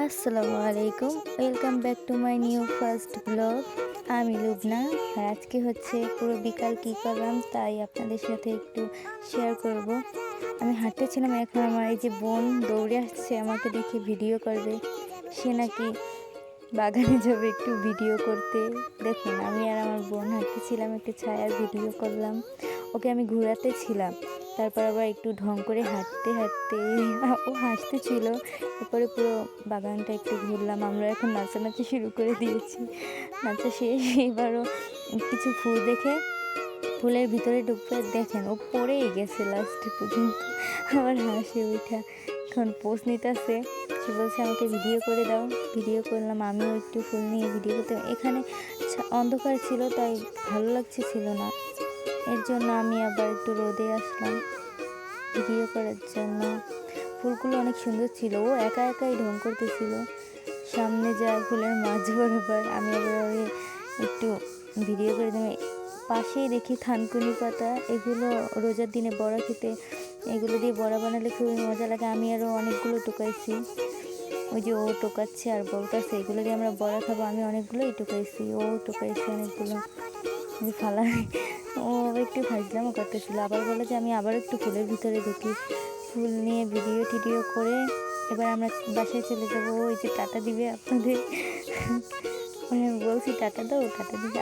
আসসালামু আলাইকুম, welcome back to my new first blog. আমি লুবনা। আর আজকে হচ্ছে পুরো বিকাল কী করলাম তাই আপনাদের সাথে একটু শেয়ার করব। আমি হাঁটতেছিলাম, এখন আমার এই যে বোন দৌড়ে আসছে আমাকে দেখে ভিডিও করবে। সে নাকি বাগানে যাবে একটু ভিডিও করতে। দেখুন আমি আর আমার বোন হাঁটতেছিলাম, একটু ছায়ার ভিডিও করলাম। ওকে আমি ঘোরাতে ছিলাম, তারপর আবার একটু ঢং করে হাঁটতে হাঁটতে ও হাসতেছিল। এরপরে পুরো বাগানটা একটু ঘুরলাম। আমরা এখন নাচানাচি শুরু করে দিয়েছি। নাচা শেষ, এবারও কিছু ফুল দেখে ফুলের ভিতরে ঢুকতে দেখেন ও পড়েই গেছে লাস্ট পর্যন্ত। আমার হাসি ওইটা। এখন পোজ নিতেছে, সে বলছে আমাকে ভিডিও করে দাও। ভিডিও করলাম, আমিও একটু ফুল নিয়ে ভিডিও করতে। এখানে অন্ধকার ছিল তাই ভালো লাগছিল না, এর জন্য আমি আবার একটু রোদে আসলাম ভিডিও করার জন্য। ফুলগুলো অনেক সুন্দর ছিল, ও একা একাই ঢং করতেছিল সামনে যা ফুলের মাঝ বরাবর। আমি আবার একটু ভিডিও করে দিলাম। পাশেই দেখি থানকুনি পাতা, এগুলো রোজার দিনে বড়া খেতে, এগুলো দিয়ে বড়া বানালে খুবই মজা লাগে। আমি আরও অনেকগুলো টোকাইছি, ওই যে ও টোকাচ্ছে আর বলতেছে এগুলো দিয়ে আমরা বড়া খাবো। আমি অনেকগুলোই টোকাইছি, ও টোকাইছে অনেকগুলো ফালা। ও একটু ফাজলামও করতেছিল, আবার বলে যে আমি আবার একটু ফুলের ভিতরে ঢুকি। ফুল নিয়ে ভিডিও টিডিও করে এবার আমরা বাসায় চলে যাবো। ওই যে টাটা দিবে আপনাদের, আমি বলছি টাটা দাও, টাটা দিবে।